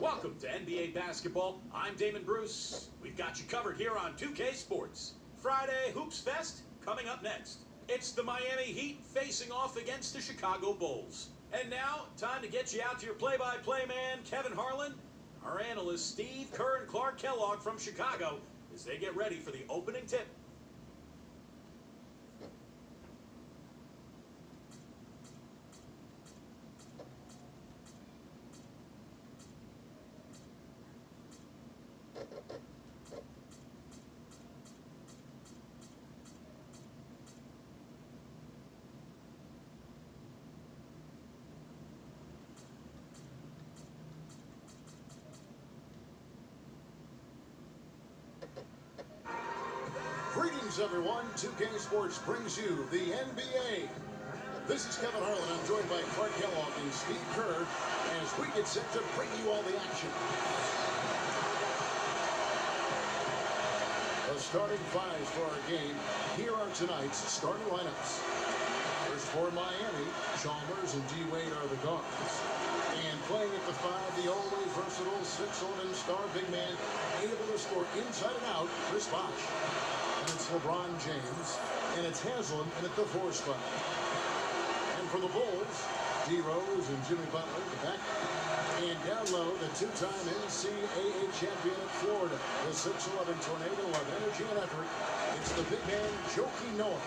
Welcome to NBA Basketball. I'm Damon Bruce. We've got you covered here on 2K Sports. Friday Hoops Fest coming up next. It's the Miami Heat facing off against the Chicago Bulls. And now, time to get you out to your play-by-play man, Kevin Harlan, our analysts Steve Kerr and Clark Kellogg from Chicago as they get ready for the opening tip. Greetings, everyone. 2K Sports brings you the NBA. This is Kevin Harlan. I'm joined by Clark Kellogg and Steve Kerr as we get set to bring you all the action. The starting fives for our game. Here are tonight's starting lineups. First for Miami, Chalmers and D. Wade are the guards. And playing at the five, the always versatile 6'11" star big man, able to score inside and out, Chris Bosh. And it's LeBron James, and it's Haslam at the 4 spot. And for the Bulls, D. Rose and Jimmy Butler at the back. And down low, the two-time NCAA champion at Florida, the 6'11" tornado of energy and effort. It's the big man, Joakim Noah.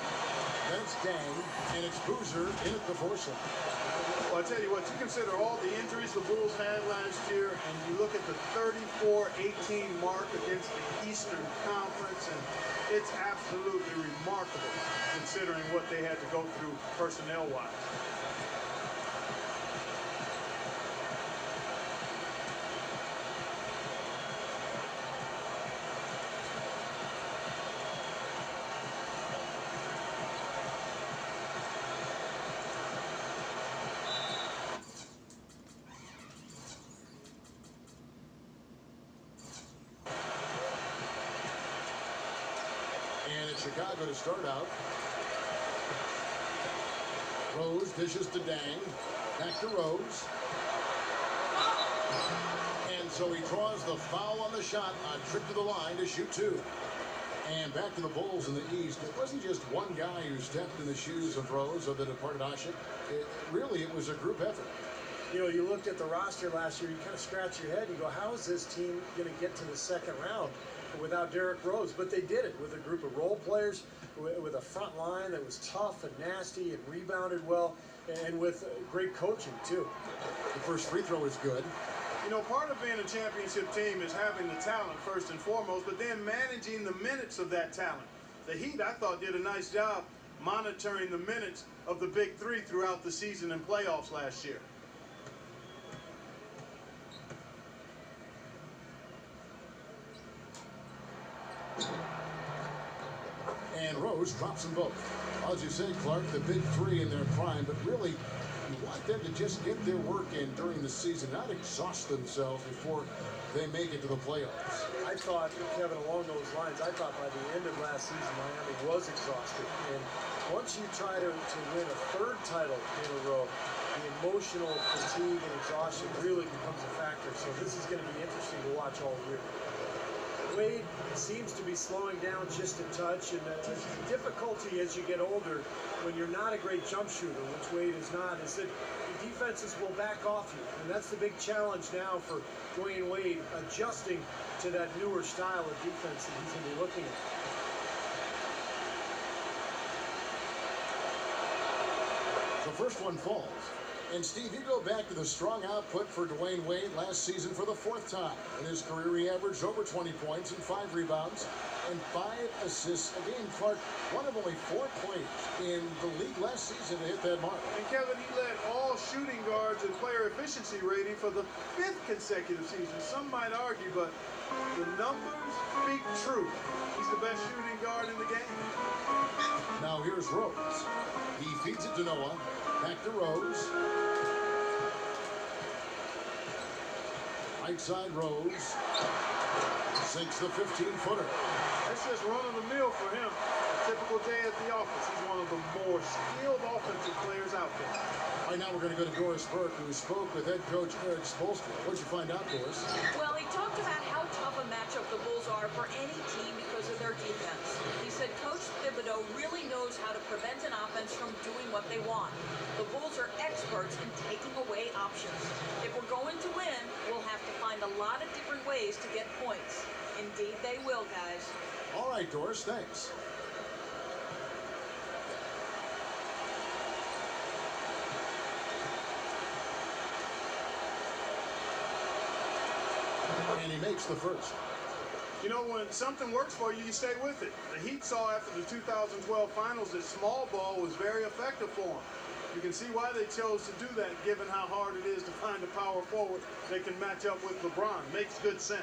That's Dang, and it's Boozer in at the 4 slot. Well, I tell you what, you consider all the injuries the Bulls had last year, and you look at the 34-18 mark against the Eastern Conference, and it's absolutely remarkable considering what they had to go through personnel-wise. And it's Chicago to start out. Rose dishes to Dang. Back to Rose. And so he draws the foul on the shot. A trip to the line to shoot 2. And back to the Bulls in the East. It wasn't just one guy who stepped in the shoes of Rose or the departed Ashik. It was a group effort. You know, you looked at the roster last year, you kind of scratch your head, you go, how is this team going to get to the second round without Derrick Rose? But they did it with a group of role players, with a front line that was tough and nasty and rebounded well, and with great coaching, too. The first free throw is good. You know, part of being a championship team is having the talent first and foremost, but then managing the minutes of that talent. The Heat, I thought, did a nice job monitoring the minutes of the big three throughout the season and playoffs last year. And Rose drops them both. As you said, Clark, the big three in their prime, but really, you want them to just get their work in during the season, not exhaust themselves before they make it to the playoffs. I thought, Kevin, along those lines, I thought by the end of last season, Miami was exhausted. And once you try to win a third title in a row, the emotional fatigue and exhaustion really becomes a factor. So this is going to be interesting to watch all year. Wade seems to be slowing down just a touch, and the difficulty as you get older, when you're not a great jump shooter, which Wade is not, is that the defenses will back off you. And that's the big challenge now for Dwayne Wade, adjusting to that newer style of defense that he's going to be looking at. The first one falls. And Steve, you go back to the strong output for Dwayne Wade last season for the 4th time. In his career, he averaged over 20 points and 5 rebounds and 5 assists a game. Clark, one of only 4 players in the league last season to hit that mark. And Kevin, he led all shooting guards in player efficiency rating for the 5th consecutive season. Some might argue, but the numbers speak true. He's the best shooting guard in the game. Now here's Rose. He feeds it to Noah. Back to Rose. Right side Rose. Sinks the 15-footer. That's just run of the mill for him. typical day at the office. He's one of the more skilled offensive players out there. Right now we're going to go to Doris Burke, who spoke with head coach Eric Spoelstra. What'd you find out, Doris? Well, he talked about how tough a matchup the Bulls are for any team because of their defense. He said Coach Thibodeau really knows how to prevent an offense from doing what they want. The Bulls are experts in taking away options. If we're going to win, we'll have to find a lot of different ways to get points. Indeed they will, guys. All right, Doris, thanks. And he makes the first. You know, when something works for you, you stay with it. The Heat saw after the 2012 finals that small ball was very effective for them. You can see why they chose to do that, given how hard it is to find a power forward that can match up with LeBron. Makes good sense.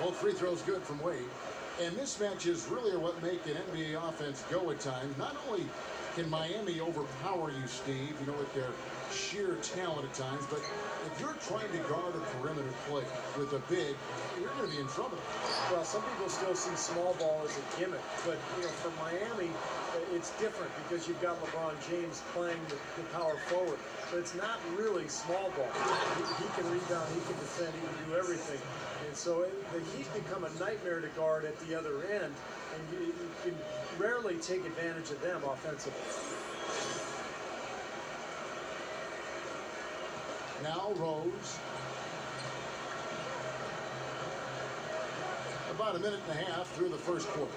Both free throws good from Wade. And mismatches really are what make an NBA offense go at times. Not only can Miami overpower you, Steve, you know, with their sheer talent at times, but if you're trying to guard a perimeter play with a big, you're going to be in trouble. Well, some people still see small ball as a gimmick, but, you know, for Miami, it's different because you've got LeBron James playing the power forward. But it's not really small ball. He can rebound, he can defend, he can do everything. And so the Heat become a nightmare to guard at the other end, and you can rarely take advantage of them offensively. Now Rose. About a minute and a half through the first quarter.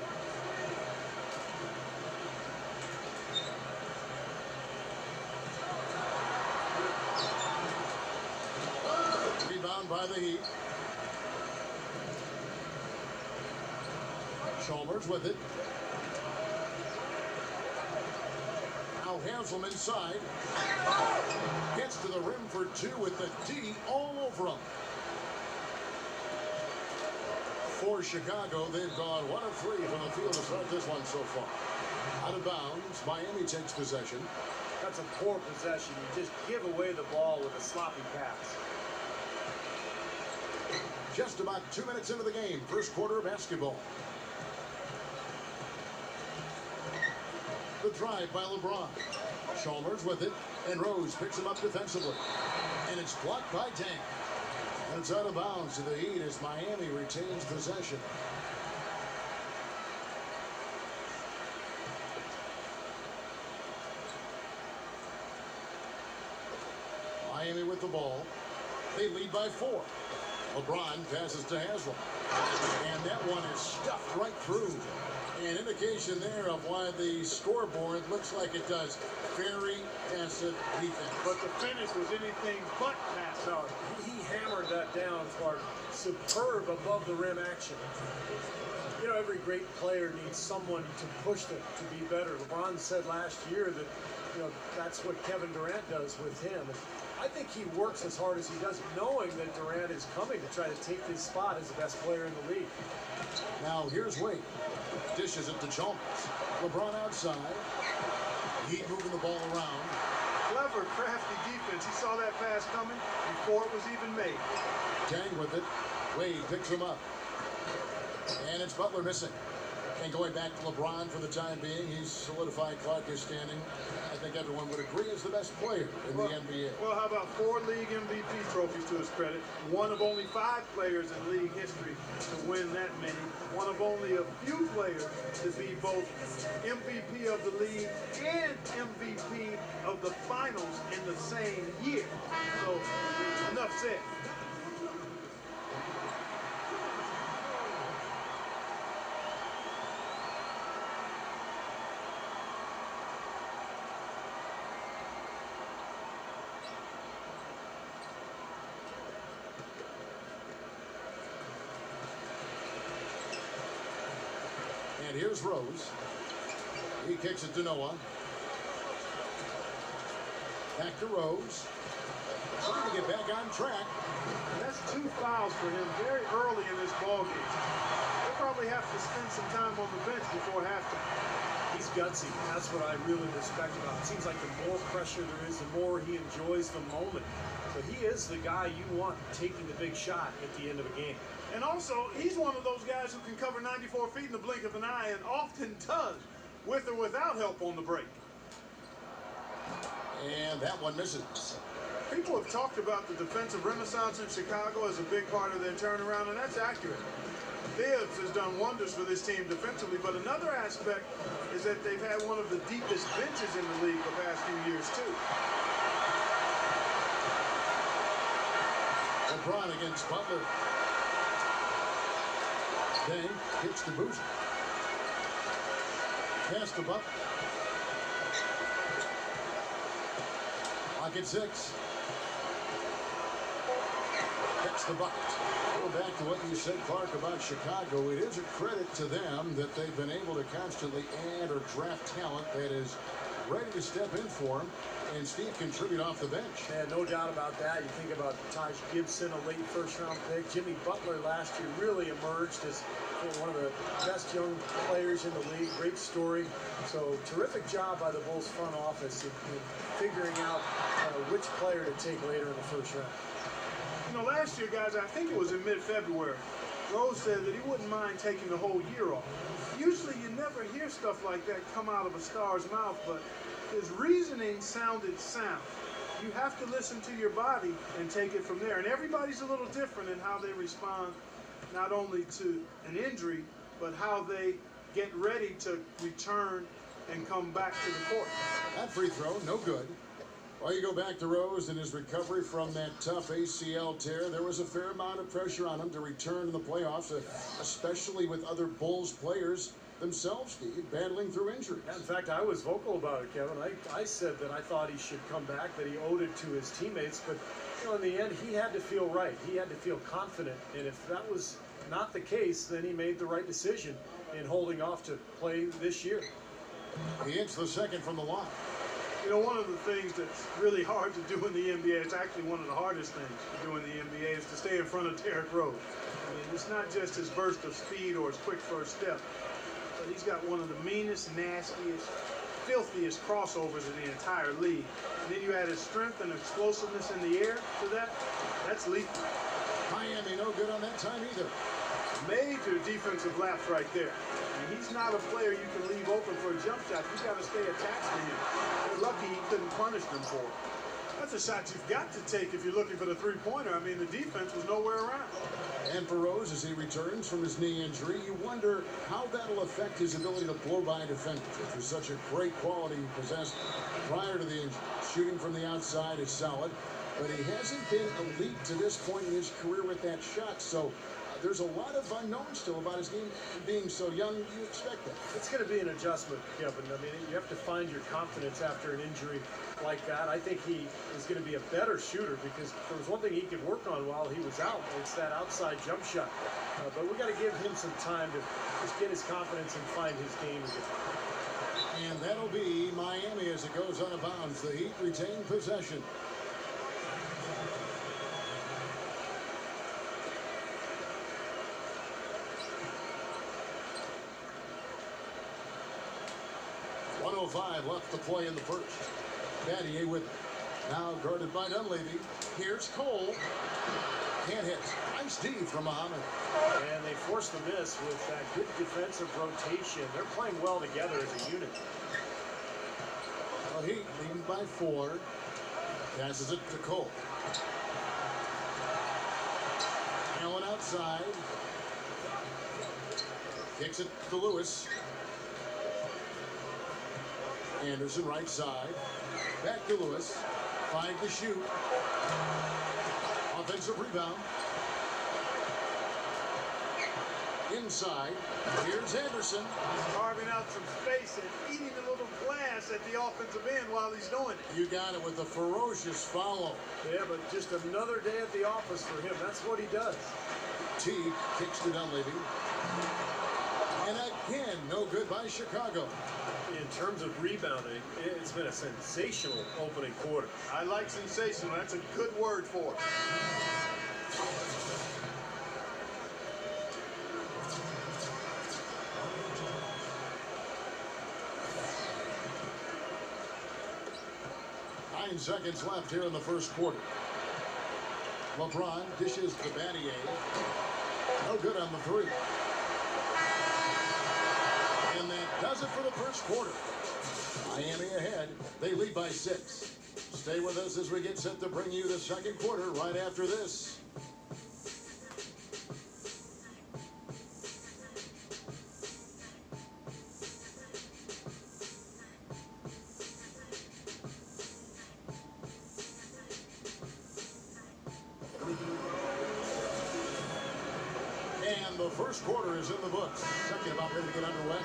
Rebound by the Heat. Chalmers with it. Now Hansel inside. Gets to the rim for two with the D all over him. For Chicago, they've gone 1 of 3 from the field to start this one so far. Out of bounds, Miami takes possession. That's a poor possession. You just give away the ball with a sloppy pass. Just about 2 minutes into the game, first quarter of basketball. The drive by LeBron. Chalmers with it, and Rose picks him up defensively. And it's blocked by Dang. And it's out of bounds to the Heat as Miami retains possession. Miami with the ball. They lead by 4. LeBron passes to Haslam. And that one is stuffed right through. An indication there of why the scoreboard looks like it does. Very passive defense. But the finish was anything but passive. No, he hammered that down for superb above the rim action. You know, every great player needs someone to push them to be better. LeBron said last year that, you know, that's what Kevin Durant does with him. And I think he works as hard as he does, knowing that Durant is coming to try to take his spot as the best player in the league. Now here's Wade. Dishes it to Chalmers. LeBron outside. Heat moving the ball around. Clever, crafty defense. He saw that pass coming before it was even made. Dang with it. Wade picks him up. And it's Butler missing. And going back to LeBron for the time being, he's solidified Clark is standing. I think everyone would agree is the best player in the NBA. Well, how about 4 league MVP trophies to his credit? One of only 5 players in league history to win that many. One of only a few players to be both MVP of the league and MVP of the finals in the same year. So, enough said. And here's Rose. He kicks it to Noah. Back to Rose. Trying to get back on track. And that's 2 fouls for him very early in this ballgame. They'll probably have to to spend some time on the bench before halftime. He's gutsy. That's what I really respect about him. It seems like the more pressure there is, the more he enjoys the moment. So he is the guy you want taking the big shot at the end of a game. And also, he's one of those guys who can cover 94 feet in the blink of an eye and often does, with or without help on the break. And that one misses. People have talked about the defensive renaissance in Chicago as a big part of their turnaround, and that's accurate. Thibs has done wonders for this team defensively, but another aspect is that they've had one of the deepest benches in the league the past few years, too. LeBron against Butler. Then hits the boost. Pass to Butler. Lock at 6. Gets the bucket. Go back to what you said, Clark, about Chicago. It is a credit to them that they've been able to constantly add or draft talent that is ready to step in for them, and Steve contribute off the bench. Yeah, no doubt about that. You think about Taj Gibson, a late first-round pick. Jimmy Butler last year really emerged as one of the best young players in the league. Great story. So terrific job by the Bulls front office in figuring out which player to take later in the first round. You know, last year, guys, I think it was in mid-February, Rose said that he wouldn't mind taking the whole year off. Usually you never hear stuff like that come out of a star's mouth, but his reasoning sounded sound. You have to listen to your body and take it from there. And everybody's a little different in how they respond, not only to an injury, but how they get ready to return and come back to the court. That free throw, no good. Well, you go back to Rose and his recovery from that tough ACL tear. There was a fair amount of pressure on him to return to the playoffs, especially with other Bulls players themselves, Steve, battling through injuries. Yeah, in fact, I was vocal about it, Kevin. I said that I thought he should come back, that he owed it to his teammates. But, you know, in the end, he had to feel right. He had to feel confident. And if that was not the case, then he made the right decision in holding off to play this year. He hits the second from the line. You know, one of the things that's really hard to do in the NBA, it's actually one of the hardest things to do in the NBA, is to stay in front of Derrick Rose. I mean, it's not just his burst of speed or his quick first step, but he's got one of the meanest, nastiest, filthiest crossovers in the entire league. And then you add his strength and explosiveness in the air to that, that's lethal. Miami no good on that time either. Major defensive lapse right there. I mean, he's not a player you can leave open for a jump shot. You got to stay attached to him. You're lucky he couldn't punish them for it. That's a shot you've got to take if you're looking for the three-pointer. I mean, the defense was nowhere around. And for Rose, as he returns from his knee injury, you wonder how that'll affect his ability to blow by defenders, which was such a great quality he possessed prior to the injury. Shooting from the outside is solid, but he hasn't been elite to this point in his career with that shot. So there's a lot of unknowns still about his game being so young. You expect that. It's going to be an adjustment, Kevin. I mean, you have to find your confidence after an injury like that. I think he is going to be a better shooter because if there was one thing he could work on while he was out, it's that outside jump shot. But we got to give him some time to just get his confidence and find his game again. And that'll be Miami as it goes out of bounds. The Heat retain possession. .105 left to play in the first. Battier with it. Now guarded by Dunleavy. Here's Cole. Can't hit. Nice D from Muhammad. And they force the miss with that good defensive rotation. They're playing well together as a unit. Well, Heat leading by 4. Passes it to Cole. Allen outside. Kicks it to Lewis. Anderson right side. Back to Lewis. 5 to shoot. Offensive rebound. Inside. Here's Anderson. He's carving out some space and eating a little glass at the offensive end while he's doing it. You got it with a ferocious follow. Yeah, but just another day at the office for him. That's what he does. Teague kicks to Dunleavy. And again, no good by Chicago. In terms of rebounding, it's been a sensational opening quarter. I like sensational. That's a good word for it. 9 seconds left here in the first quarter. LeBron dishes the Battier. No good on the three. And that does it for the first quarter. Miami ahead. They lead by 6. Stay with us as we get set to bring you the second quarter right after this. And the first quarter is in the books. Second about ready to get underway.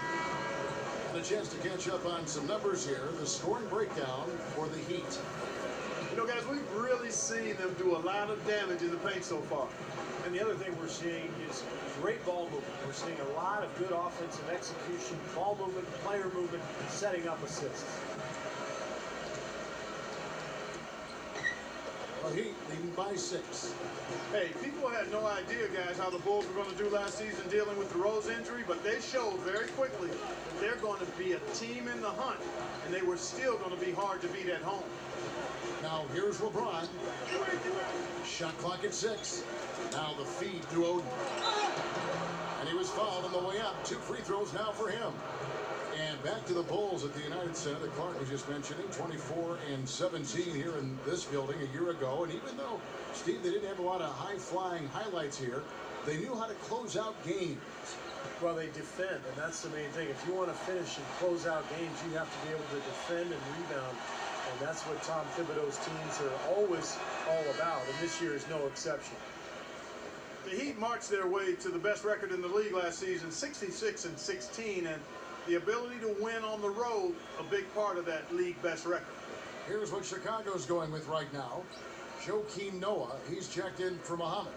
And a chance to catch up on some numbers here. The scoring breakdown for the Heat. You know, guys, we've really seen them do a lot of damage in the paint so far. And the other thing we're seeing is great ball movement. We're seeing a lot of good offensive execution, ball movement, player movement, setting up assists. The Heat leading by 6. Hey, people had no idea, guys, how the Bulls were going to do last season dealing with the Rose injury, but they showed very quickly that they're going to be a team in the hunt, and they were still going to be hard to beat at home. Now here's LeBron. Shot clock at 6. Now the feed to Oden. And he was fouled on the way up. 2 free throws now for him. And back to the Bulls at the United Center that Clark was just mentioning. 24-17 here in this building a year ago. And even though, Steve, they didn't have a lot of high-flying highlights here, they knew how to close out games. Well, they defend, and that's the main thing. If you want to finish and close out games, you have to be able to defend and rebound. And that's what Tom Thibodeau's teams are always all about, and this year is no exception. The Heat marched their way to the best record in the league last season, 66-16, and the ability to win on the road, a big part of that league best record. Here's what Chicago's going with right now. Joakim Noah, he's checked in for Muhammad.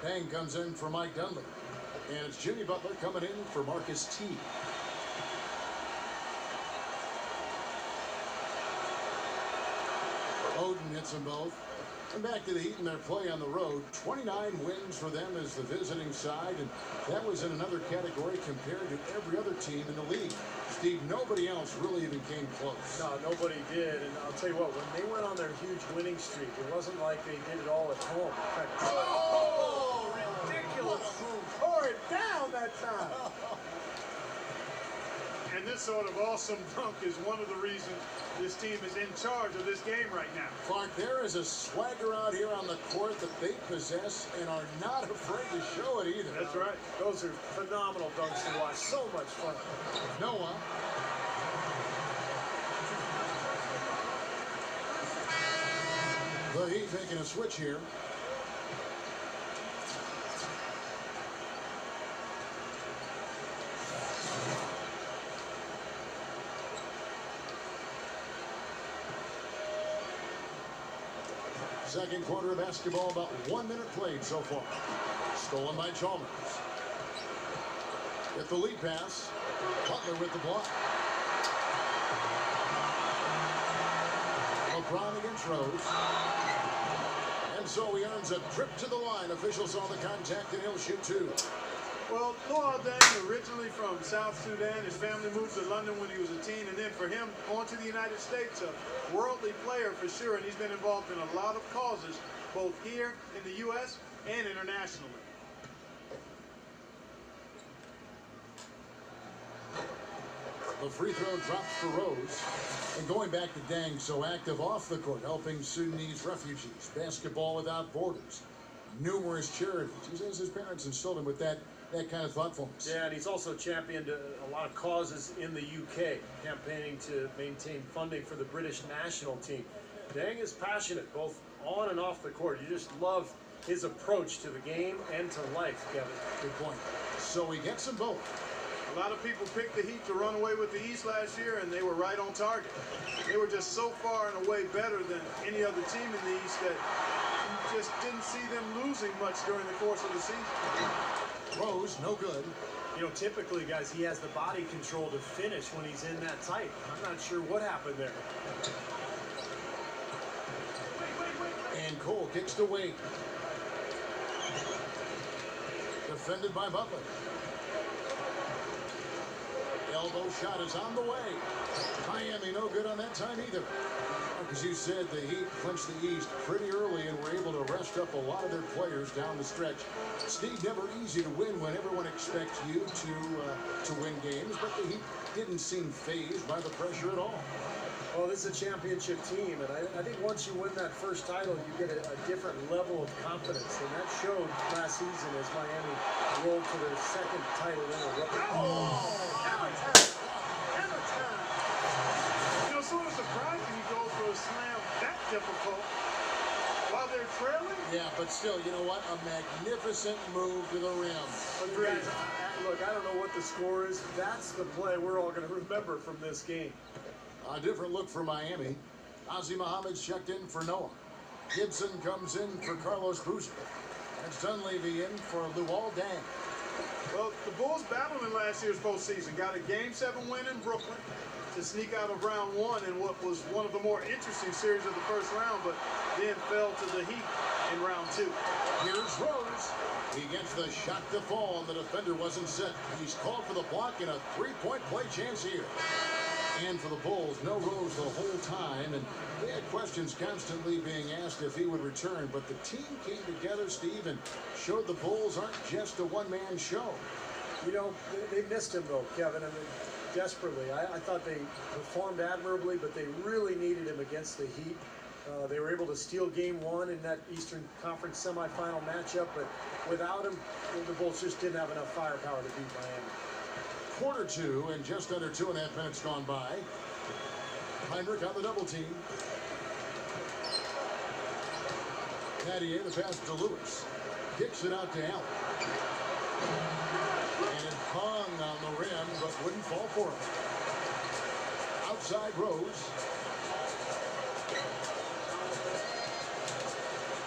Bang comes in for Mike Dunley. And it's Jimmy Butler coming in for Marcus T. Oden hits them both. And back to the Heat in their play on the road. 29 wins for them as the visiting side, and that was in another category compared to every other team in the league. Steve, nobody else really even came close. No, nobody did, and I'll tell you what, when they went on their huge winning streak, it wasn't like they did it all at home. In fact, oh, ridiculous move. Tore it down that time. And this sort of awesome dunk is one of the reasons this team is in charge of this game right now. Clark, there is a swagger out here on the court that they possess and are not afraid to show it either. That's right. Those are phenomenal dunks to watch. So much fun. Noah. The Heat making a switch here. Second quarter of basketball, about 1 minute played so far. Stolen by Chalmers. Get the lead pass. Butler with the block. LeBron against Rose. And so he earns a trip to the line. Officials saw the contact and he'll shoot 2. Well, Luol Deng, originally from South Sudan, his family moved to London when he was a teen, and then for him, on to the United States, a worldly player for sure, and he's been involved in a lot of causes, both here in the U.S. and internationally. The free throw drops for Rose. And going back to Deng, so active off the court, helping Sudanese refugees, basketball without borders, numerous charities. He says his parents instilled him with that kind of thoughtfulness. Yeah, and he's also championed a lot of causes in the UK, campaigning to maintain funding for the British national team. Deng is passionate, both on and off the court. You just love his approach to the game and to life, Kevin. Good point. So he gets them both. A lot of people picked the Heat to run away with the East last year, and they were right on target. They were just so far and away better than any other team in the East that you just didn't see them losing much during the course of the season. Rose, no good. You know, typically, guys, he has the body control to finish when he's in that tight. I'm not sure what happened there. And Cole kicks to Wade. Defended by Butler. Elbow shot is on the way. Miami no good on that time either. As you said, the Heat clinched the East pretty early and were able to rest up a lot of their players down the stretch. Steve, never easy to win when everyone expects you to win games, but the Heat didn't seem fazed by the pressure at all. Well, this is a championship team, and I think once you win that first title, you get a different level of confidence, and that showed last season as Miami rolled to their second title in a row. Hammer time! Hammer time! You know, sort of surprising he goes for a slam that difficult while they're trailing. Yeah, but still, you know what? A magnificent move to the rim. Agreed. Look, I don't know what the score is. That's the play we're all going to remember from this game. A different look for Miami. Ozzie Muhammad's checked in for Noah. Gibson comes in for Carlos Boozer. That's Dunleavy in for Luol Deng. Well, the Bulls battled in last year's postseason. Got a Game 7 win in Brooklyn to sneak out of round one in what was one of the more interesting series of the first round, but then fell to the Heat in round two. Here's Rose. He gets the shot to fall, and the defender wasn't set. He's called for the block and a three-point play chance here. And for the Bulls, no Rose the whole time, and they had questions constantly being asked if he would return, but the team came together, Steve, and showed the Bulls aren't just a one-man show. You know, they missed him, though, Kevin. I mean, desperately. I thought they performed admirably, but they really needed him against the Heat. They were able to steal game one in that Eastern Conference semifinal matchup, but without him, the Bulls just didn't have enough firepower to beat Miami. Quarter two, and just under 2.5 minutes gone by. Heinrich on the double team. Pattier, the pass to Lewis. Kicks it out to Allen. And it hung on the rim, but wouldn't fall for him. Outside Rose.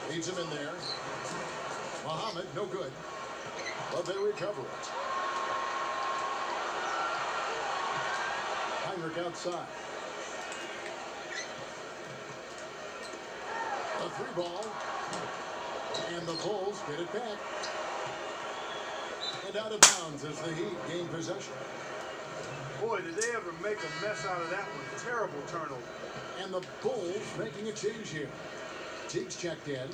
Leads him in there. Muhammad, no good. But they recover it. Heinrich outside. A three ball. And the Bulls get it back. And out of bounds as the Heat gain possession. Boy, did they ever make a mess out of that one. Terrible turnover. And the Bulls making a change here. Teague's checked in.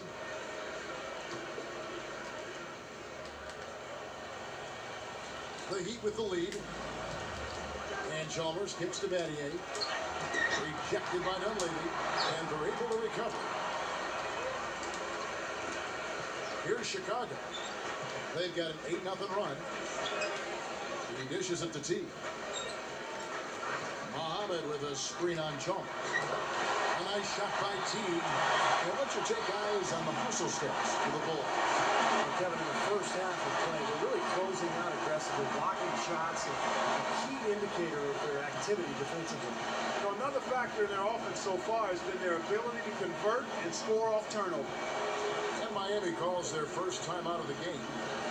The Heat with the lead. And Chalmers kicks to Battier. Rejected by Dunleavy. And they're able to recover. Here's Chicago. They've got an 8-0 run. He dishes it to Teague. Muhammad with a screen on Chalmers. A nice shot by Teague. And what's your take, guys, on the hustle steps for the Bulls? Kevin, in the first half of play, they're really closing out aggressively, blocking shots, and a key indicator of their activity defensively. You know, another factor in their offense so far has been their ability to convert and score off turnover. And Miami calls their first time out of the game.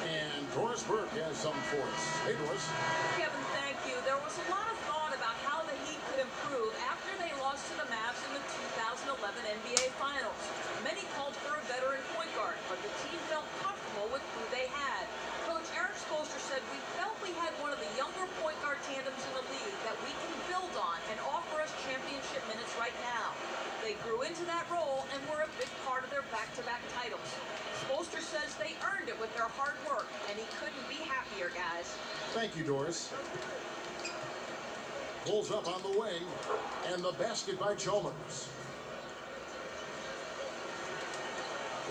And Doris Burke has something for us. Hey, Doris. Kevin, thank you. There was a lot of thought about how the Heat could improve after they lost to the Mavs in the 2011 NBA Finals. Many called for a veteran point guard, but the team felt comfortable with who they had. Coach Eric Spoelstra said, "We felt we had one of the younger point guard tandems in the league that we can build on and offer us championship minutes right now." They grew into that role and were a big part of their back-to-back titles. Spoelstra says they earned it with their hard work, and he couldn't be happier, guys. Thank you, Doris. Pulls up on the wing, and the basket by Chalmers.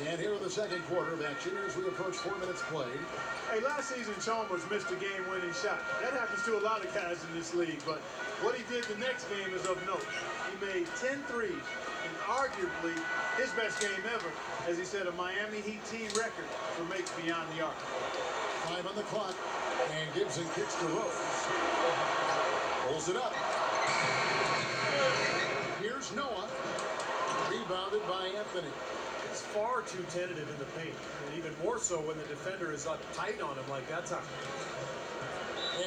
And here in the second quarter of action as we approach 4 minutes played. Hey, last season Chalmers missed a game-winning shot. That happens to a lot of guys in this league, but what he did the next game is of note. He made 10 threes, and arguably his best game ever, as he set a Miami Heat team record for makes beyond the arc. 5 on the clock, and Gibson kicks to Rose. Pulls it up. Here's Noah. Rebounded by Anthony. It's far too tentative in the paint, and even more so when the defender is up tight on him like that time.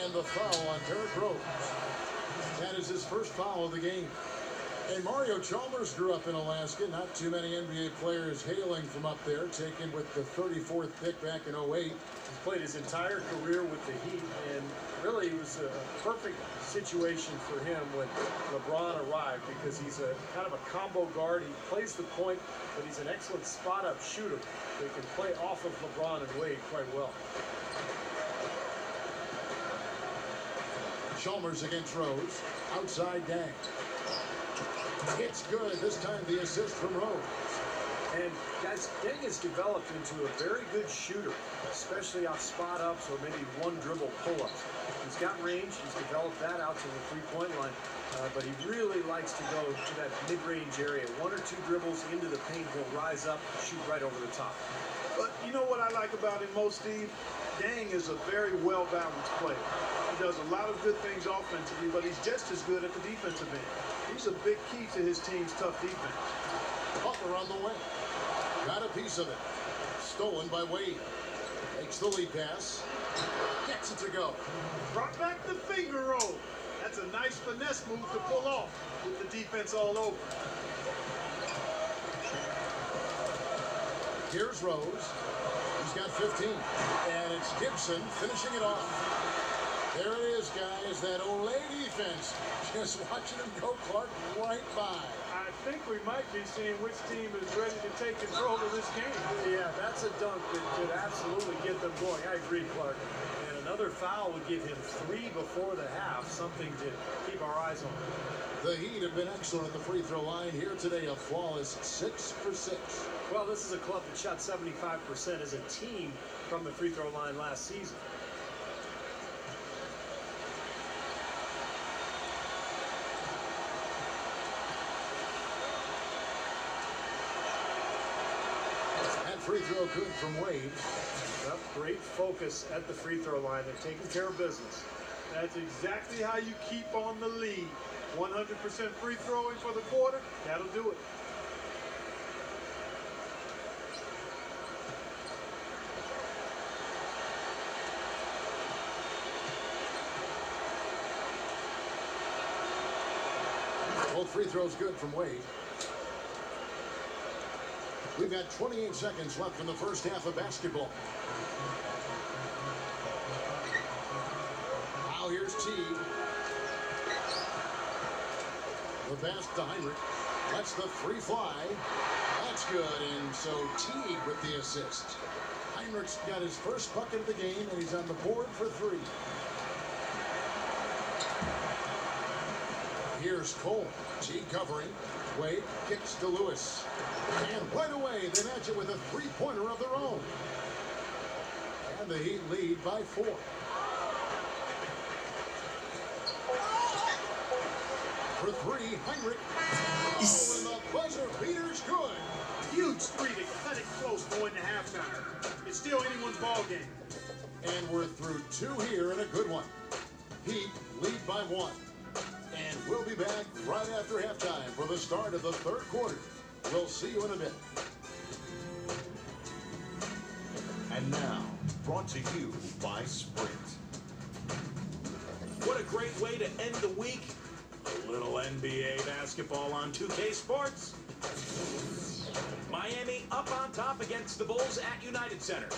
And the foul on Derrick Rose. That is his first foul of the game. And Mario Chalmers grew up in Alaska. Not too many NBA players hailing from up there, taken with the 34th pick back in '08. He's played his entire career with the Heat, and really it was a perfect situation for him when LeBron arrived, because he's a kind of a combo guard. He plays the point, but he's an excellent spot-up shooter. They can play off of LeBron and Wade quite well. Chalmers against Rose. Outside Dang. It's good. This time the assist from Rose. And guys, Deng has developed into a very good shooter, especially off spot ups or maybe one dribble pull-ups. He's got range. He's developed that out to the three-point line, but he really likes to go to that mid-range area. One or two dribbles into the paint, he'll rise up, shoot right over the top. But you know what I like about him most, Steve? Dang is a very well-balanced player. He does a lot of good things offensively, but he's just as good at the defensive end. He's a big key to his team's tough defense. Butler on the way. Got a piece of it. Stolen by Wade. Makes the lead pass. Gets it to go. Brought back the finger roll. That's a nice finesse move to pull off with the defense all over. Here's Rose. He's got 15. And it's Gibson finishing it off. There it is, guys. That Olay defense. Just watching him go, Clark, right by. I think we might be seeing which team is ready to take control of this game. Yeah, that's a dunk that could absolutely get them going. I agree, Clark. And another foul would give him 3 before the half, something to keep our eyes on. The Heat have been excellent at the free throw line here today, a flawless 6 for 6. Well, this is a club that shot 75% as a team from the free throw line last season. Free throw good from Wade. Well, great focus at the free throw line. They're taking care of business. That's exactly how you keep on the lead. 100% free throwing for the quarter, that'll do it. Both free throws good from Wade. We've got 28 seconds left in the first half of basketball. Now here's Teague. The pass to Heinrich. That's the free fly. That's good, and so Teague with the assist. Heinrich's got his first bucket of the game, and he's on the board for 3. Here's Cole. Teague covering. Wade kicks to Lewis. And right away, they match it with a three-pointer of their own. And the Heat lead by 4. For 3, Heinrich. Oh, and the buzzer beater's good. Huge 3 to cut it close going to halftime. It's still anyone's ball game. And we're through 2 here and a good one. Heat lead by 1. And we'll be back right after halftime for the start of the third quarter. We'll see you in a bit. And now, brought to you by Sprint. What a great way to end the week. A little NBA basketball on 2K Sports. Miami up on top against the Bulls at United Center.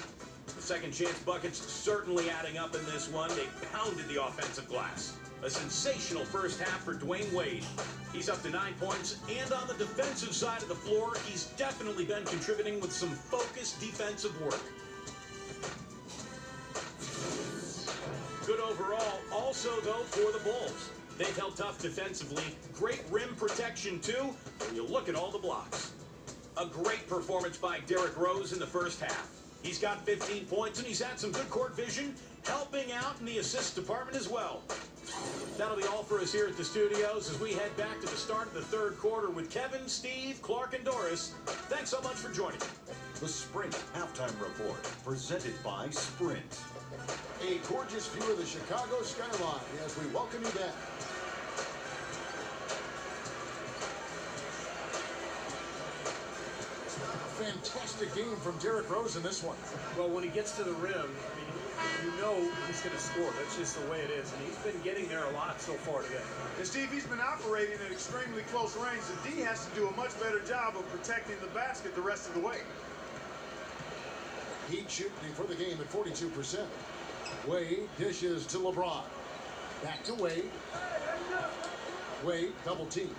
The second chance buckets certainly adding up in this one. They pounded the offensive glass. A sensational first half for Dwayne Wade. He's up to 9 points, and on the defensive side of the floor, he's definitely been contributing with some focused defensive work. Good overall, also, though, for the Bulls. They've held tough defensively. Great rim protection, too, when you look at all the blocks. A great performance by Derrick Rose in the first half. He's got 15 points, and he's had some good court vision, helping out in the assist department as well. That'll be all for us here at the studios as we head back to the start of the third quarter with Kevin, Steve, Clark, and Doris. Thanks so much for joining. The Sprint Halftime Report, presented by Sprint. A gorgeous view of the Chicago skyline as we welcome you back. Fantastic game from Derrick Rose in this one. Well, when he gets to the rim, I mean, you know he's going to score. That's just the way it is. And he's been getting there a lot so far today. And Steve, he's been operating at extremely close range. The D has to do a much better job of protecting the basket the rest of the way. Heat shooting for the game at 42%. Wade dishes to LeBron. Back to Wade. Wade double team.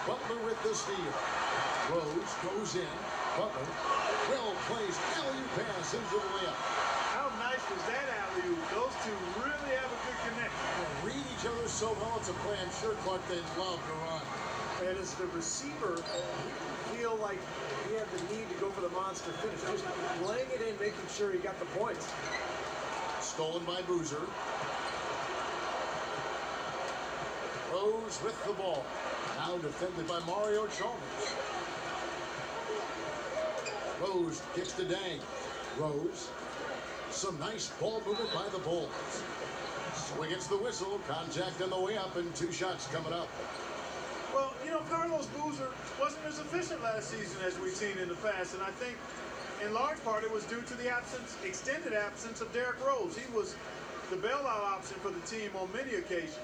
Butler with the steal. Rose goes in. Butler, well placed alley-oop pass into the layup. How nice was that alley-oop? Those two really have a good connection. They read each other so well. It's a play I'm sure Clark they'd love to run. And as the receiver, he feel like he had the need to go for the monster finish. Just laying it in, making sure he got the points. Stolen by Boozer. Rose with the ball. Now defended by Mario Chalmers. Rose kicks to Dang. Rose. Some nice ball movement by the Bulls. Swing against the whistle. Contact on the way up and 2 shots coming up. Well, you know, Carlos Boozer wasn't as efficient last season as we've seen in the past, and I think in large part it was due to the extended absence of Derrick Rose. He was the bailout option for the team on many occasions.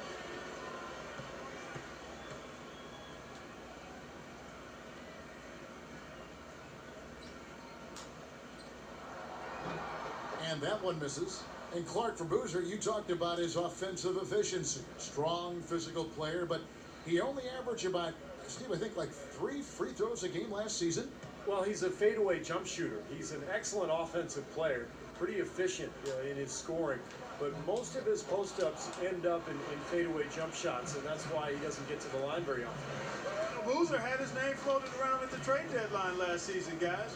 And that one misses. And Clark, for Boozer, you talked about his offensive efficiency. Strong physical player, but he only averaged about, Steve, I think like 3 free throws a game last season. Well, he's a fadeaway jump shooter. He's an excellent offensive player, pretty efficient in his scoring. But most of his post-ups end up in fadeaway jump shots, and that's why he doesn't get to the line very often. Boozer had his name floated around at the trade deadline last season, guys.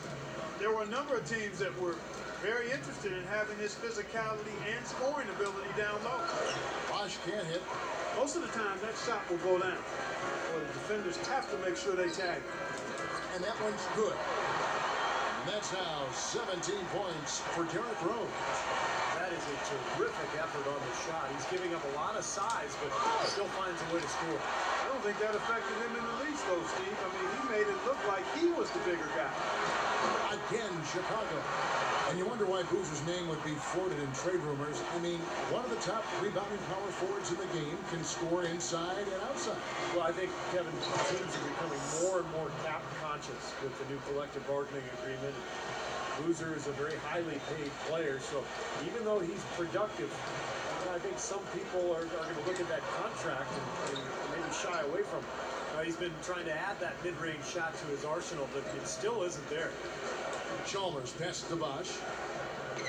There were a number of teams that were very interested in having his physicality and scoring ability down low. Bosh can't hit. Most of the time, that shot will go down. Or the defenders have to make sure they tag. And that one's good. And that's now 17 points for Derrick Rose. That is a terrific effort on the shot. He's giving up a lot of size, but still finds a way to score. I don't think that affected him in the least, though, Steve. I mean, he made it look like he was the bigger guy. Again, Chicago. And you wonder why Boozer's name would be floated in trade rumors. I mean, one of the top rebounding power forwards in the game can score inside and outside. Well, I think, Kevin, teams are becoming more and more cap conscious with the new collective bargaining agreement. Boozer is a very highly paid player, so even though he's productive, I think some people are going to look at that contract and maybe shy away from him. He's been trying to add that mid-range shot to his arsenal, but it still isn't there. Chalmers passes to Bosh.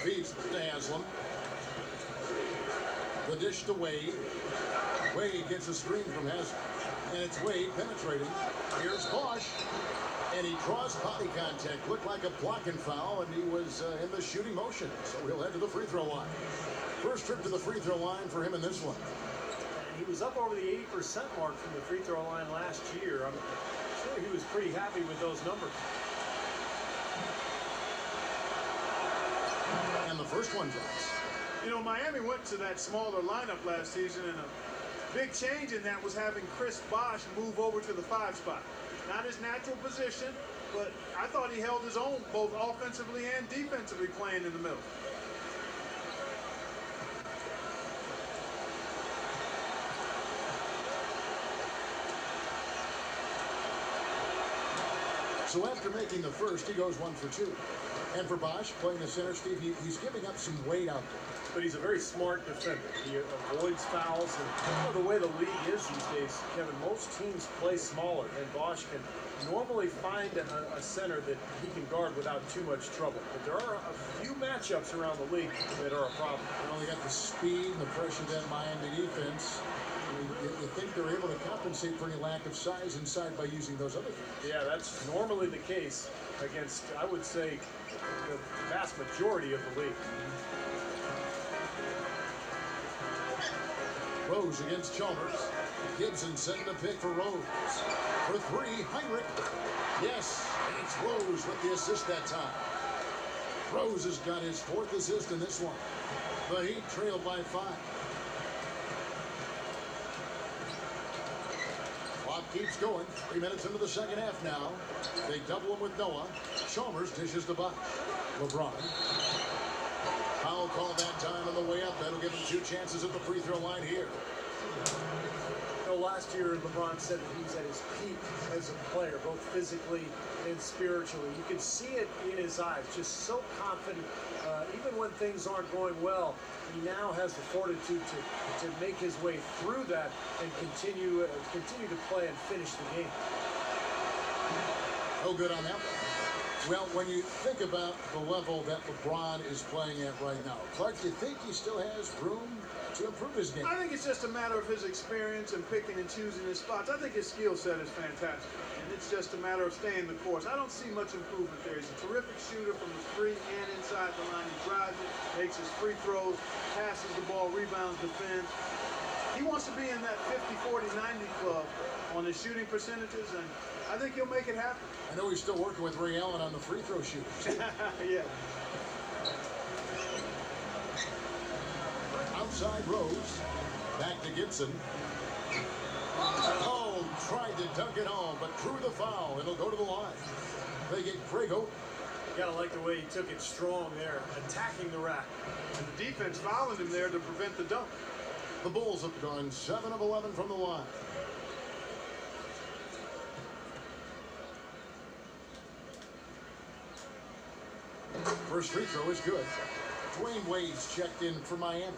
Feeds to Haslam. The dish to Wade. Wade gets a screen from Haslam. And it's Wade penetrating. Here's Bosh. And he draws body contact. Looked like a blocking foul, and he was in the shooting motion. So he'll head to the free throw line. First trip to the free throw line for him in this one. And he was up over the 80% mark from the free throw line last year. I'm sure he was pretty happy with those numbers. And the first one drops. You know, Miami went to that smaller lineup last season, and a big change in that was having Chris Bosh move over to the 5 spot. Not his natural position, but I thought he held his own both offensively and defensively playing in the middle. So after making the first, he goes 1 for 2. And for Bosh, playing the center, Steve, he's giving up some weight out there. But he's a very smart defender. He avoids fouls. And you know, the way the league is these days, Kevin, most teams play smaller. And Bosh can normally find a center that he can guard without too much trouble. But there are a few matchups around the league that are a problem. You know, they got the speed and the pressure of that Miami defense. I mean, you think they're able to compensate for any lack of size inside by using those other things. Yeah, that's normally the case against, I would say, the vast majority of the league. Rose against Chalmers. Gibson sending a pick for Rose. For 3, Heinrich. Yes, and it's Rose with the assist that time. Rose has got his 4th assist in this one. The Heat trail by 5. Clock keeps going. 3 minutes into the second half now. They double him with Noah. Chalmers dishes to Bosh. LeBron. call that time on the way up. That'll give him 2 chances at the free throw line here. You know, last year LeBron said that he was at his peak as a player, both physically and spiritually. You can see it in his eyes, just so confident. Even when things aren't going well, he now has the fortitude to make his way through that and continue to play and finish the game. No good on that one. Well, when you think about the level that LeBron is playing at right now, Clark, do you think he still has room to improve his game? I think it's just a matter of his experience and picking and choosing his spots. I think his skill set is fantastic, and it's just a matter of staying the course. I don't see much improvement there. He's a terrific shooter from the three and inside the line. He drives it, makes his free throws, passes the ball, rebounds, defends. He wants to be in that 50, 40, 90 club on his shooting percentages, and I think he'll make it happen. I know he's still working with Ray Allen on the free throw shooters. Yeah. Outside Rose. Back to Gibson. Oh, tried to dunk it home, but drew the foul. It'll go to the line. They get Grego. You gotta like the way he took it strong there, attacking the rack. And the defense fouling him there to prevent the dunk. The Bulls have gone 7 of 11 from the line. First free throw is good. Dwayne Wade's checked in for Miami.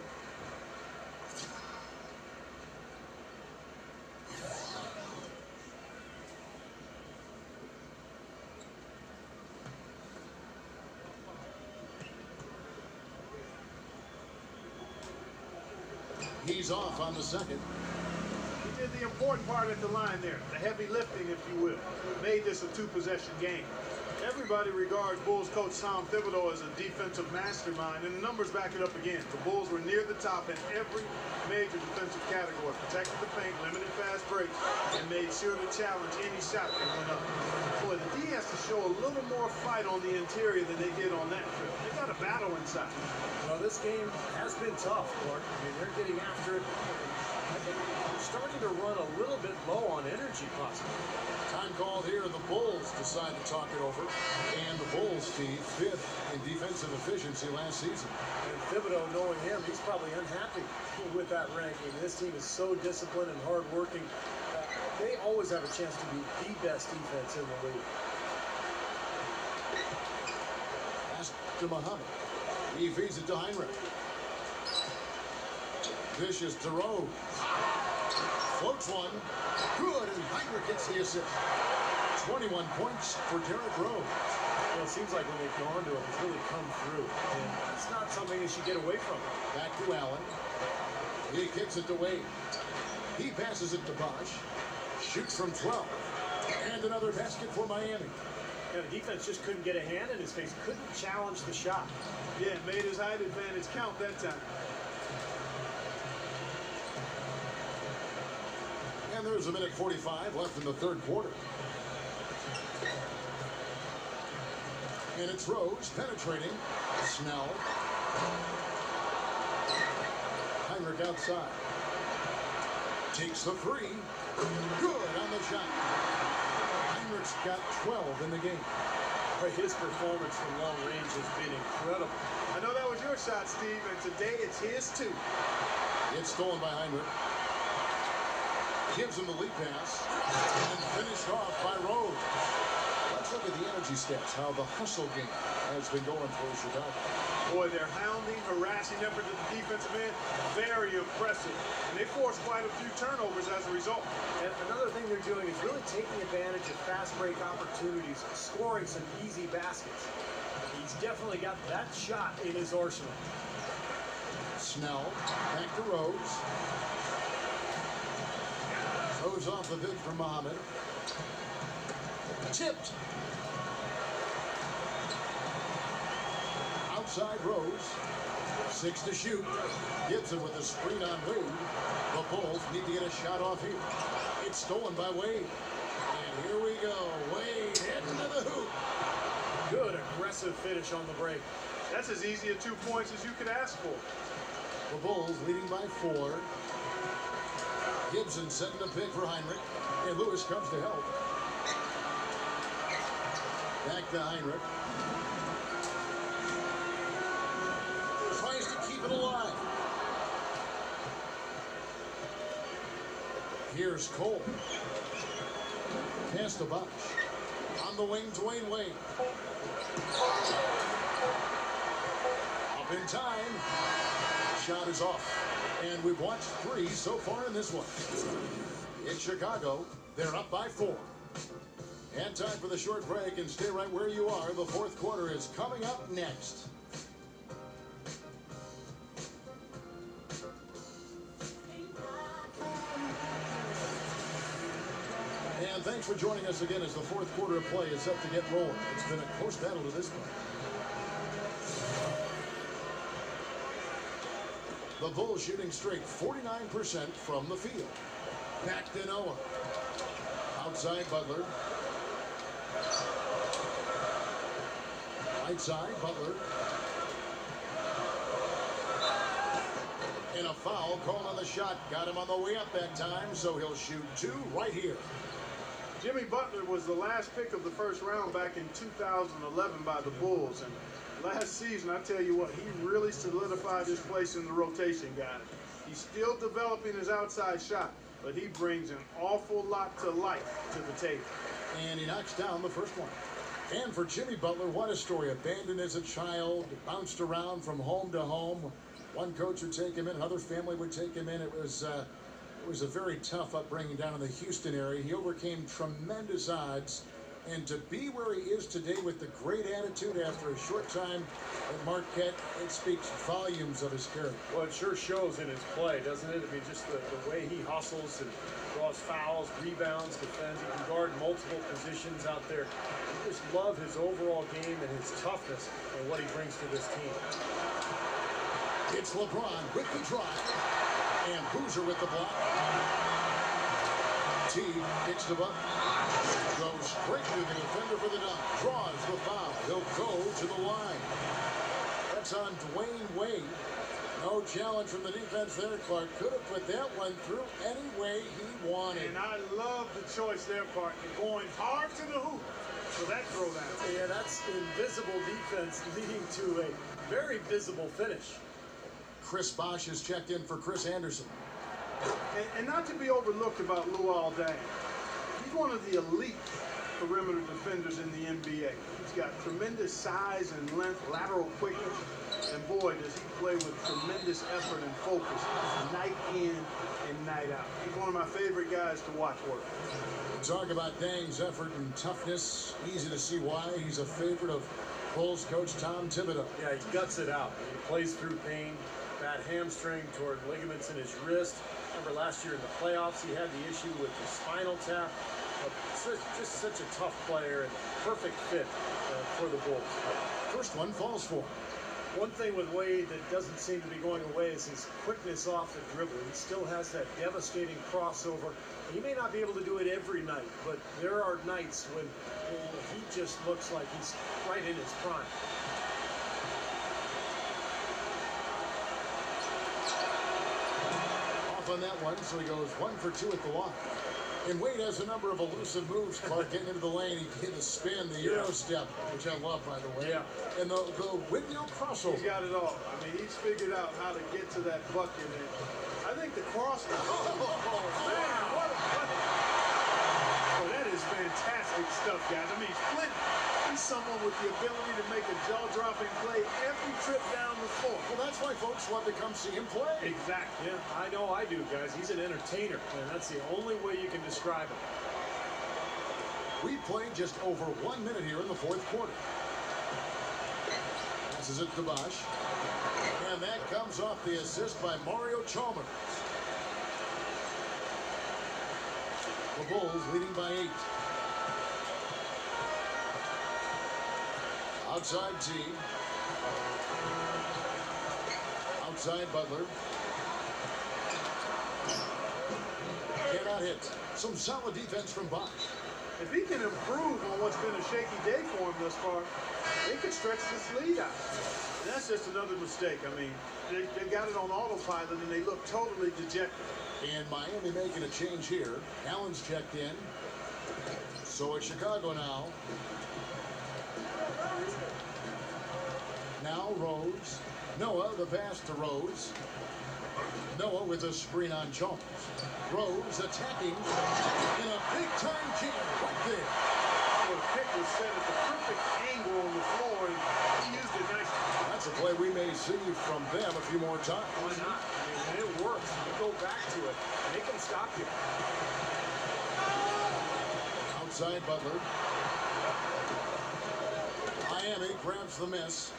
He's off on the second. He did the important part at the line there, the heavy lifting, if you will. Made this a 2-possession game. Everybody regards Bulls coach Tom Thibodeau as a defensive mastermind, and the numbers back it up again. The Bulls were near the top in every major defensive category. Protected the paint, limited fast breaks, and made sure to challenge any shot that went up. Boy, the D has to show a little more fight on the interior than they did on that trip. They got a battle inside. Well, this game has been tough, Clark. I mean, they're getting after it. I think they're starting to run a little bit low on energy, possibly. Time called here, and the Bulls decide to talk it over. And the Bulls, Steve, 5th in defensive efficiency last season. And Thibodeau, knowing him, he's probably unhappy with that ranking. This team is so disciplined and hardworking. They always have a chance to be the best defense in the league. Pass to Muhammad. He feeds it to Heinrich. Vicious to Rose. Floats one. Good, and Heinrich gets the assist. 21 points for Derrick Rose. Well, it seems like when they've gone to him, it's really come through. And it's not something they should get away from. Back to Allen. He kicks it to Wade. He passes it to Bosch. Shoots from 12. And another basket for Miami. Yeah, the defense just couldn't get a hand in his face. Couldn't challenge the shot. Yeah, made his height advantage count that time. And there's a minute 45 left in the third quarter. And it's Rose penetrating. Snell. Heinrich outside. Takes the three. Good on the shot. Heinrich's got 12 in the game. His performance from long range has been incredible. I know that was your shot, Steve, and today it's his too. It's stolen by Heinrich. Gives him the lead pass. And finished off by Rose. Let's look at the energy stats, how the hustle game has been going for Chicago. Boy, their hounding, harassing effort at the defensive end, very impressive. And they forced quite a few turnovers as a result. And another thing they're doing is really taking advantage of fast break opportunities, scoring some easy baskets. He's definitely got that shot in his arsenal. Snell, back to Rose. Throws off the big from Muhammad. Tipped. Outside Rose. 6 to shoot. Gibson with a screen on Wade. The Bulls need to get a shot off here. It's stolen by Wade. And here we go. Wade heading to the hoop. Good aggressive finish on the break. That's as easy a 2 points as you could ask for. The Bulls leading by 4. Gibson setting the pick for Heinrich. And Lewis comes to help. Back to Heinrich. Tries to to the line. Here's Cole. Pass to Bosch. On the wing, Dwayne Wade. Up in time. Shot is off. And we've watched 3 so far in this one. In Chicago, they're up by 4. And time for the short break, and stay right where you are. The fourth quarter is coming up next. And thanks for joining us again as the fourth quarter of play is set to get rolling. It's been a close battle to this point. The Bulls shooting straight 49% from the field. Back to Noah. Outside Butler. Right side Butler. And a foul called on the shot. Got him on the way up that time, so he'll shoot 2 right here. Jimmy Butler was the last pick of the first round back in 2011 by the Bulls. And last season, I tell you what, he really solidified his place in the rotation, guys. He's still developing his outside shot, but he brings an awful lot to life to the table. And he knocks down the first one. And for Jimmy Butler, what a story. Abandoned as a child, bounced around from home to home. One coach would take him in, another family would take him in. It was a very tough upbringing down in the Houston area. He overcame tremendous odds. And to be where he is today with the great attitude after a short time at Marquette, it speaks volumes of his character. Well, it sure shows in his play, doesn't it? I mean, just the way he hustles and draws fouls, rebounds, defends. He can guard multiple positions out there. I just love his overall game and his toughness and what he brings to this team. It's LeBron with the drive. And Boozer with the block. T kicks the butt. Goes straight to the defender for the dunk. Draws the foul. He'll go to the line. That's on Dwayne Wade. No challenge from the defense there. Clark could have put that one through any way he wanted. And I love the choice there, partner. Going hard to the hoop for that throwdown. Yeah, that's invisible defense leading to a very visible finish. Chris Bosch is checked in for Chris Anderson. And not to be overlooked about Luol Deng. He's one of the elite perimeter defenders in the NBA. He's got tremendous size and length, lateral quickness, and boy, does he play with tremendous effort and focus night in and night out. He's one of my favorite guys to watch work. Talk about Deng's effort and toughness. Easy to see why he's a favorite of Bulls coach Tom Thibodeau. Yeah, he guts it out. He plays through pain. Bad hamstring toward ligaments in his wrist. Remember last year in the playoffs, he had the issue with the spinal tap. Just such a tough player and perfect fit for the Bulls. First one falls for him. One thing with Wade that doesn't seem to be going away is his quickness off the dribble. He still has that devastating crossover. He may not be able to do it every night, but there are nights when he just looks like he's right in his prime. On that one, so he goes 1 for 2 at the line. And Wade has a number of elusive moves, Clark, getting into the lane. He hit the spin, the Euro step, which I love, by the way. Yeah. And the windmill crossover. He's got it all. I mean, he's figured out how to get to that bucket. And I think the cross. Oh, man, what a bucket. Oh, that is fantastic stuff, guys. I mean, he's someone with the ability to make a jaw-dropping play every trip down the floor. Well, that's why folks love to come see him play. Exactly. Yeah, I know I do, guys. He's an entertainer, and that's the only way you can describe him. We played just over 1 minute here in the fourth quarter. Passes it to Bosch. And that comes off the assist by Mario Chalmers. The Bulls leading by 8. Outside T. Outside Butler. Cannot hit. Some solid defense from Bosch. If he can improve on what's been a shaky day for him thus far, they could stretch this lead out. And that's just another mistake. I mean, they got it on autopilot and they look totally dejected. And Miami making a change here. Allen's checked in. So it's Chicago now. Now Rose. Noah, the pass to Rose. Noah with a screen on Chalmers. Rose attacking in a big-time jam right there. The pick was set at the perfect angle on the floor, and he used it nicely. That's a play we may see from them a few more times. Why not? I mean, when it works, you go back to it, they can stop you. Outside Butler. Miami grabs the miss.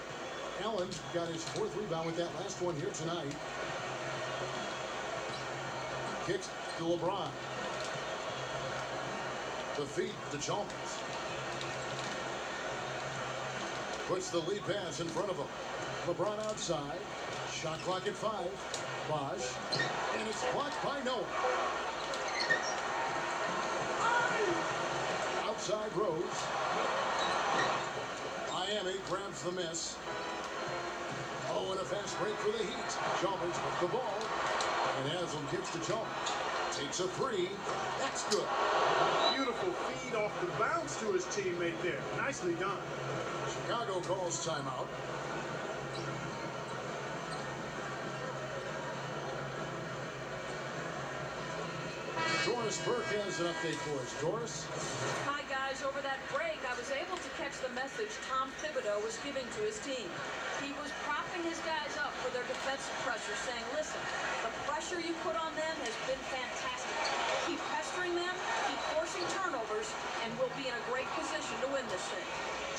Allen got his 4th rebound with that last one here tonight. Kicks to LeBron. The feet to Chalmers. Puts the lead pass in front of him. LeBron outside. Shot clock at 5. Bosch. And it's blocked by Noah. Outside Rose. Miami grabs the miss. Oh, and a fast break for the Heat. Chalmers with the ball. And Haslam kicks to Chalmers. Takes a 3. That's good. Beautiful feed off the bounce to his teammate there. Nicely done. Chicago calls timeout. Doris Burke has an update for us. Doris? Hi, guys. Over that break, I was able to catch the message Tom Thibodeau was giving to his team. He was propping his guys up for their defensive pressure, saying, listen, the pressure you put on them has been fantastic. Keep pestering them, keep forcing turnovers, and we'll be in a great position to win this thing.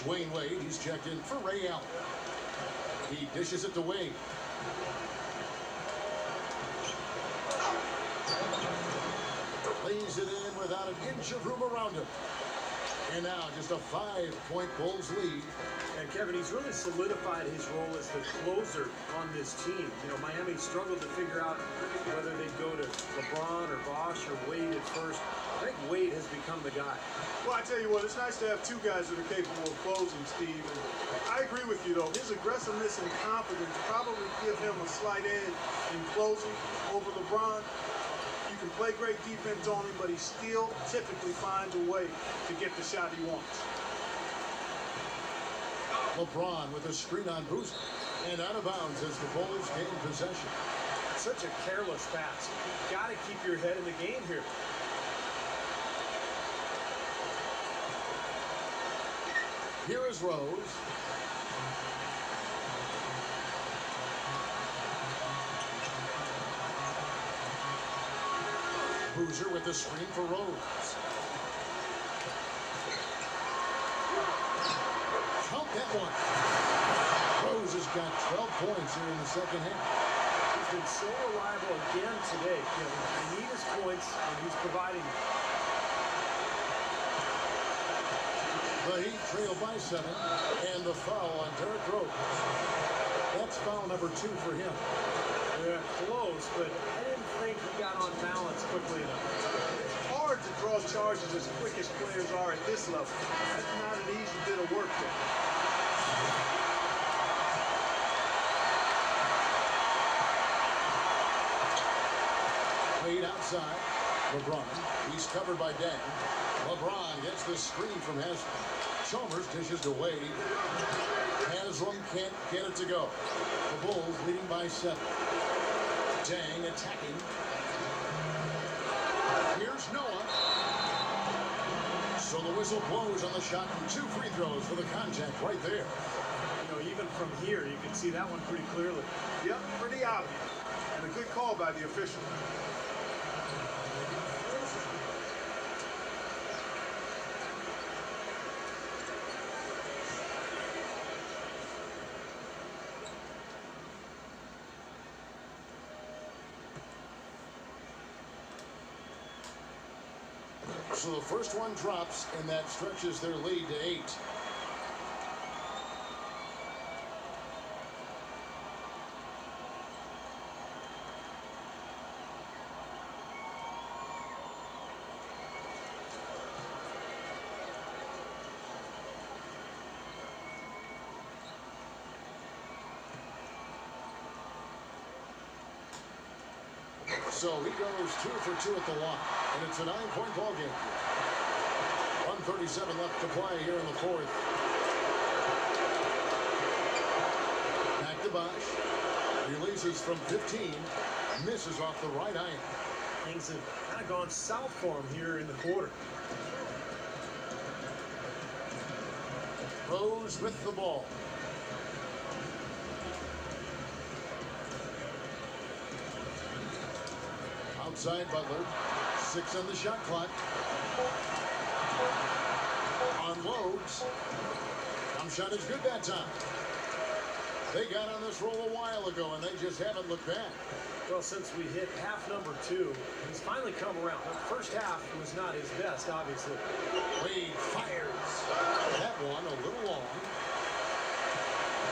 Dwayne Wade, he's checked in for Ray Allen. He dishes it to Wade. Lays it in without an inch of room around him. And now just a 5-point Bulls lead. And Kevin, he's really solidified his role as the closer on this team. You know, Miami struggled to figure out whether they'd go to LeBron or Bosch or Wade at first. I think Wade has become the guy. Well, I tell you what, it's nice to have two guys that are capable of closing, Steve. And I agree with you, though. His aggressiveness and confidence probably give him a slight edge in closing over LeBron. You can play great defense on him, but he still typically finds a way to get the shot he wants. LeBron with a screen on Boozer. And out of bounds as the Bulls gain possession. Such a careless pass. Got to keep your head in the game here. Here is Rose. Boozer with the screen for Rose. Count that one. Rose has got 12 points here in the second half. He's been so reliable again today. You know, they need his points, and he's providing them. The Heat trail by 7, and the foul on Derrick Rose. That's foul number 2 for him. Yeah, close, but I didn't think he got on balance quickly enough. It's hard to draw charges as quick as players are at this level. That's not an easy bit of work there. Wade outside. LeBron. He's covered by Dang. LeBron gets the screen from Haslam. Chalmers dishes to Wade. Haslam can't get it to go. The Bulls leading by 7. Dang attacking. Here's Noah. So the whistle blows on the shot and 2 free throws for the contact right there. You know, even from here, you can see that one pretty clearly. Yep, pretty obvious. And a good call by the official. So the first one drops, and that stretches their lead to 8. So he goes 2 for 2 at the line, and it's a 9-point ball game. 1:37 left to play here in the 4th. Back to Bosch. raises from 15, misses off the right iron. Things have kind of gone south for him here in the quarter. Rose with the ball. Outside Butler. 6 on the shot clock. Unloads. Jump shot is good that time. They got on this roll a while ago, and they just haven't looked back. Well, since we hit half number 2, he's finally come around. The first half was not his best, obviously. Wade fires. That one a little long.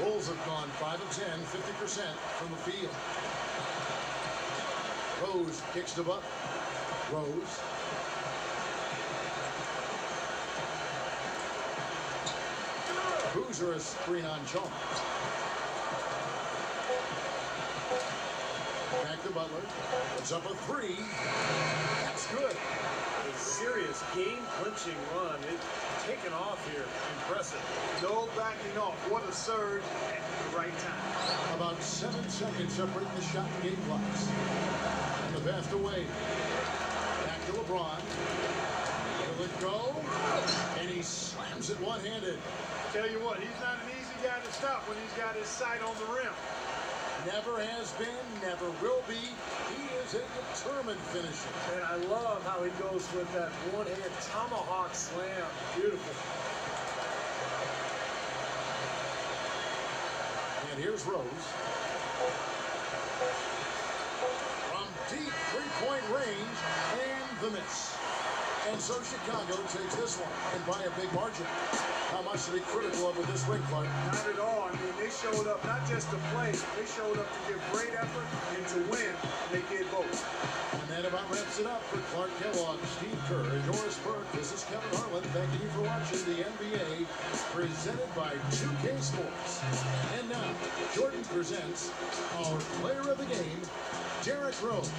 Bulls have gone 5 of 10, 50% from the field. Rose kicks to Butler. Rose. Boozer is screen on Chalmers. Back to Butler. It's up a 3. That's good. A serious game-clinching run. It's taken off here. Impressive. No backing off. What a surge at the right time. About 7 seconds separate the shot and game clocks. And the pass away. Back to LeBron. Will it go? And he slams it one-handed. Tell you what, he's not an easy guy to stop when he's got his sight on the rim. Never has been, never will be. He is a determined finisher. And I love how he goes with that one-hand tomahawk slam. Beautiful. And here's Rose. From deep three-point range, and the miss. And so Chicago takes this one, and by a big margin. How much to be critical of with this win, Clark? Not at all. I mean, they showed up not just to play, they showed up to give great effort and to win, and they did both. And that about wraps it up for Clark Kellogg, Steve Kerr, and Doris Burke. This is Kevin Harlan. Thanking you for watching the NBA, presented by 2K Sports. And now, Jordan presents our player of the game, Derrick Rose.